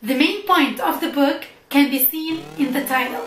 The main point of the book can be seen in the title.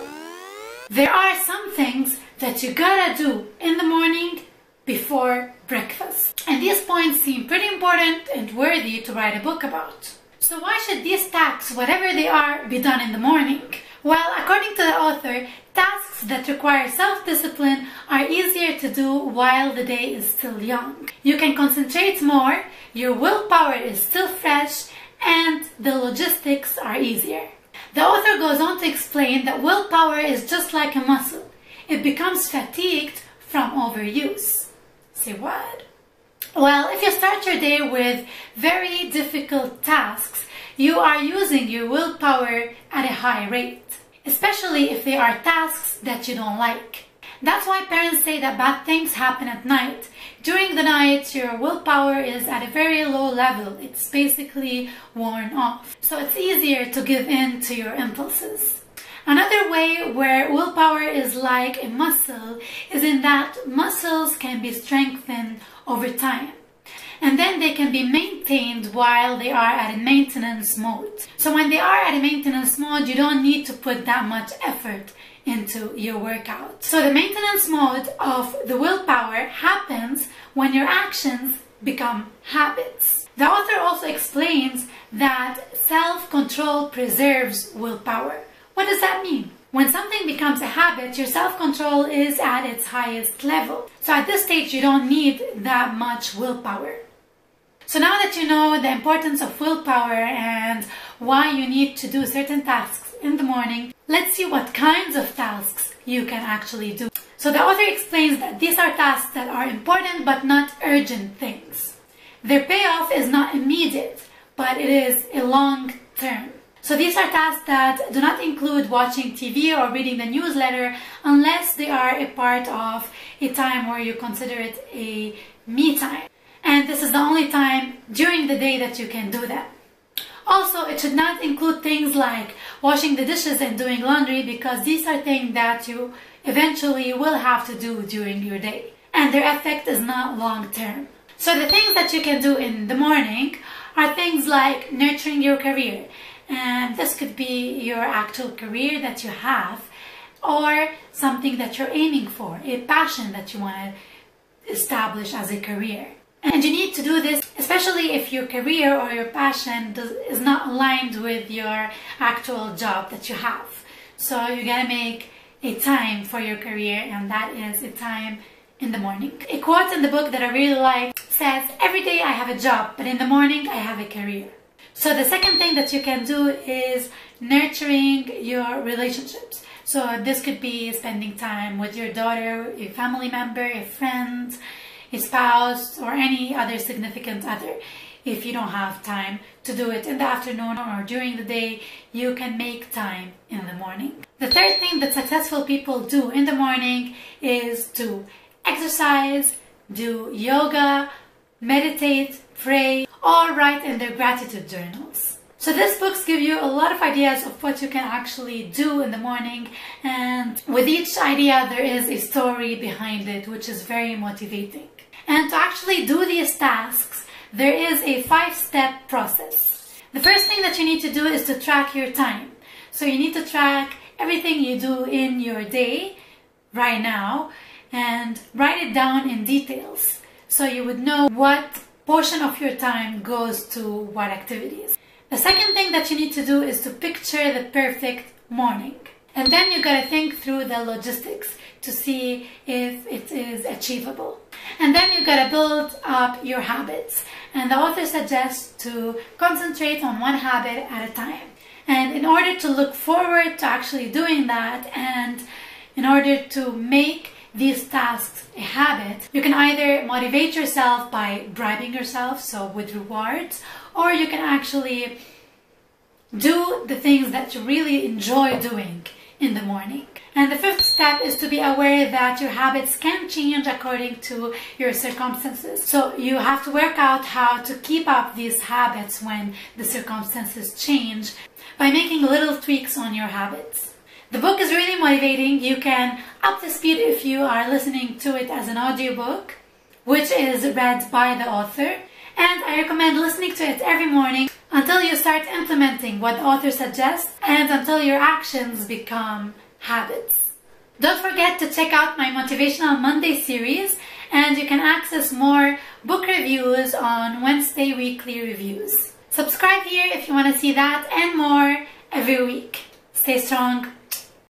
There are some things that you gotta do in the morning before breakfast. And these points seem pretty important and worthy to write a book about. So why should these tasks, whatever they are, be done in the morning? Well, according to the author, tasks that require self-discipline are easier to do while the day is still young. You can concentrate more, your willpower is still fresh, and the logistics are easier. The author goes on to explain that willpower is just like a muscle. It becomes fatigued from overuse. Say what? Well, if you start your day with very difficult tasks, you are using your willpower at a high rate, especially if they are tasks that you don't like. That's why parents say that bad things happen at night. During the night, your willpower is at a very low level. It's basically worn off. So it's easier to give in to your impulses. Another way where willpower is like a muscle is in that muscles can be strengthened over time. And then they can be maintained while they are at a maintenance mode. So when they are at a maintenance mode, you don't need to put that much effort into your workout. So the maintenance mode of the willpower happens when your actions become habits. The author also explains that self-control preserves willpower. What does that mean? When something becomes a habit, your self-control is at its highest level. So at this stage, you don't need that much willpower. So now that you know the importance of willpower and why you need to do certain tasks in the morning, let's see what kinds of tasks you can actually do. So the author explains that these are tasks that are important but not urgent things. Their payoff is not immediate, but it is a long term. So these are tasks that do not include watching TV or reading the newsletter unless they are a part of a time where you consider it a me time. And this is the only time during the day that you can do that. Also, it should not include things like washing the dishes and doing laundry because these are things that you eventually will have to do during your day. And their effect is not long term. So the things that you can do in the morning are things like nurturing your career. And this could be your actual career that you have or something that you're aiming for, a passion that you want to establish as a career. And you need to do this especially if your career or your passion is not aligned with your actual job that you have. So you gotta make a time for your career, and that is a time in the morning. A quote in the book that I really like says, "Every day I have a job, but in the morning I have a career." So the second thing that you can do is nurturing your relationships. So this could be spending time with your daughter, a family member, a friend, a spouse, or any other significant other. If you don't have time to do it in the afternoon or during the day, you can make time in the morning. The third thing that successful people do in the morning is to exercise, do yoga, meditate, pray, or write in their gratitude journals. So these books give you a lot of ideas of what you can actually do in the morning, and with each idea there is a story behind it, which is very motivating. And to actually do these tasks, there is a 5-step process. The first thing that you need to do is to track your time. So you need to track everything you do in your day right now and write it down in details so you would know what portion of your time goes to what activities. The second thing that you need to do is to picture the perfect morning. And then you gotta think through the logistics to see if it is achievable. And then you gotta build up your habits. And the author suggests to concentrate on one habit at a time. And in order to look forward to actually doing that, and in order to make these tasks a habit, you can either motivate yourself by bribing yourself, so with rewards, or you can actually do the things that you really enjoy doing in the morning. And the fifth step is to be aware that your habits can change according to your circumstances. So you have to work out how to keep up these habits when the circumstances change by making little tweaks on your habits. The book is really motivating. You can up the speed if you are listening to it as an audiobook, which is read by the author. And I recommend listening to it every morning until you start implementing what the author suggests and until your actions become habits. Don't forget to check out my Motivational Monday series, and you can access more book reviews on Wednesday weekly reviews. Subscribe here if you want to see that and more every week. Stay strong.